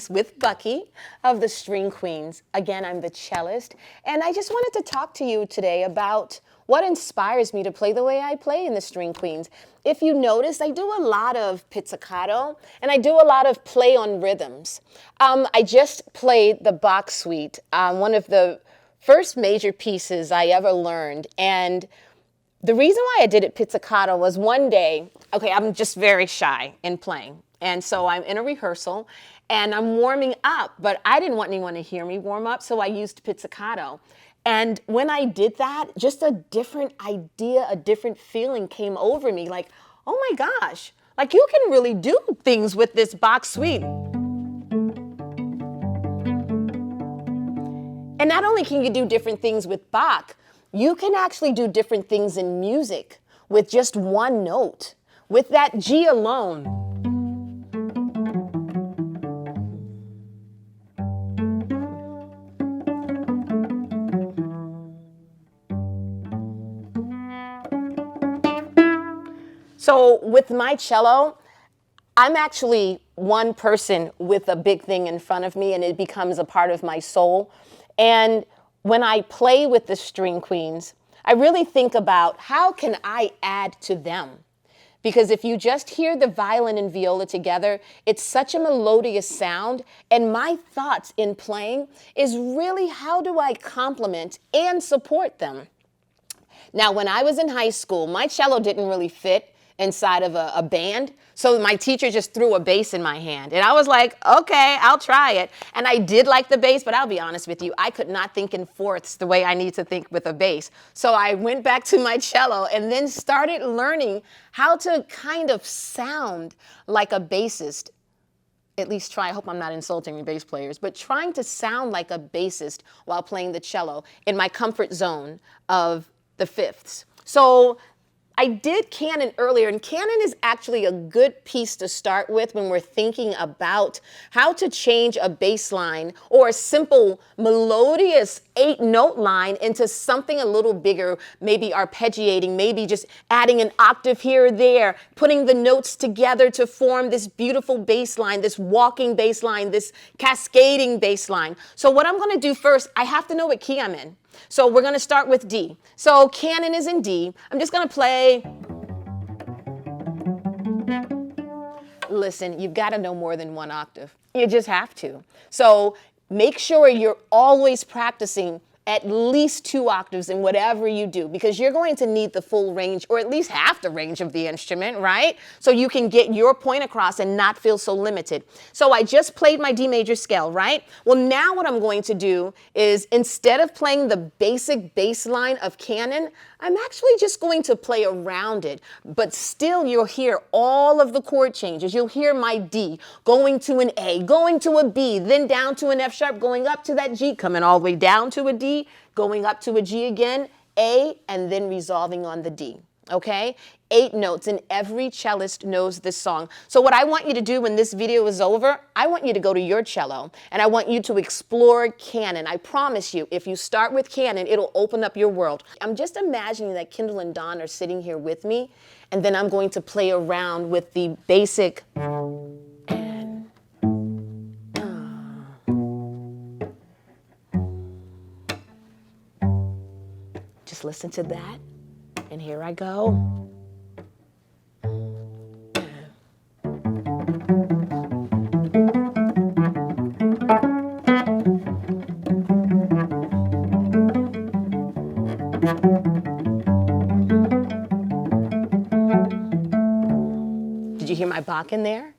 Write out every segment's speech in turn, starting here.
Queens with Bucky of the String Queens. Again, I'm the cellist, and I just wanted to talk to you today about what inspires me to play the way I play in the String Queens. If you notice, I do a lot of pizzicato, and I do a lot of play on rhythms. I just played the Bach Suite, one of the first major pieces I ever learned, and the reason why I did it pizzicato was one day, okay, I'm just very shy in playing. And so I'm in a rehearsal and I'm warming up, but I didn't want anyone to hear me warm up, so I used pizzicato. And when I did that, just a different idea, a different feeling came over me, like, oh my gosh, like you can really do things with this Bach Suite. And not only can you do different things with Bach, you can actually do different things in music with just one note, with that G alone. So with my cello, I'm actually one person with a big thing in front of me, and it becomes a part of my soul. And when I play with the String Queens, I really think about how can I add to them? Because if you just hear the violin and viola together, it's such a melodious sound. And my thoughts in playing is really how do I complement and support them? Now, when I was in high school, my cello didn't really fit inside of a band. So my teacher just threw a bass in my hand. And I was like, okay, I'll try it. And I did like the bass, but I'll be honest with you, I could not think in fourths the way I need to think with a bass. So I went back to my cello and then started learning how to kind of sound like a bassist. At least try, I hope I'm not insulting the bass players, but trying to sound like a bassist while playing the cello in my comfort zone of the fifths. So I did canon earlier, and canon is actually a good piece to start with when we're thinking about how to change a bass line or a simple melodious 8-note line into something a little bigger, maybe arpeggiating, maybe just adding an octave here or there, putting the notes together to form this beautiful bass line, this walking bass line, this cascading bass line. So what I'm gonna do first, I have to know what key I'm in. So we're going to start with D. So canon is in D. I'm just going to play. Listen, you've got to know more than one octave. You just have to. So make sure you're always practicing at least 2 octaves in whatever you do, because you're going to need the full range, or at least half the range of the instrument, right? So you can get your point across and not feel so limited. So I just played my D major scale, right? Well, now what I'm going to do is, instead of playing the basic bass line of canon, I'm actually just going to play around it, but still you'll hear all of the chord changes. You'll hear my D going to an A, going to a B, then down to an F sharp, going up to that G, coming all the way down to a D, going up to a G again, A, and then resolving on the D. Okay? 8 notes, and every cellist knows this song. So what I want you to do when this video is over, I want you to go to your cello, and I want you to explore canon. I promise you, if you start with canon, it'll open up your world. I'm just imagining that Kendall and Don are sitting here with me, and then I'm going to play around with the basic and just listen to that. And here I go. Did you hear my Bach in there?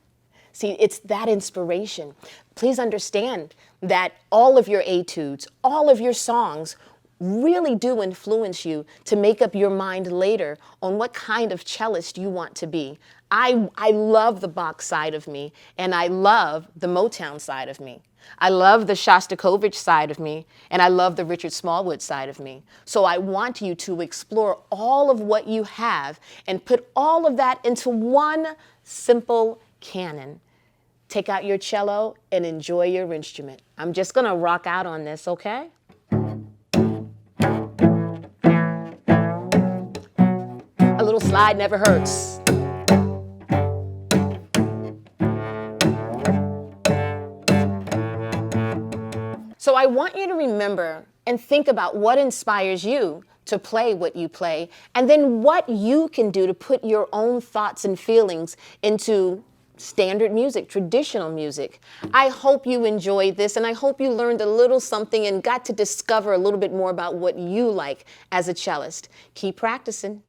See, it's that inspiration. Please understand that all of your etudes, all of your songs really do influence you to make up your mind later on what kind of cellist you want to be. I love the Bach side of me, and I love the Motown side of me. I love the Shostakovich side of me, and I love the Richard Smallwood side of me. So I want you to explore all of what you have and put all of that into one simple canon. Take out your cello and enjoy your instrument. I'm just gonna rock out on this, okay? A little slide never hurts. I want you to remember and think about what inspires you to play what you play, and then what you can do to put your own thoughts and feelings into standard music, traditional music. I hope you enjoyed this, and I hope you learned a little something and got to discover a little bit more about what you like as a cellist. Keep practicing.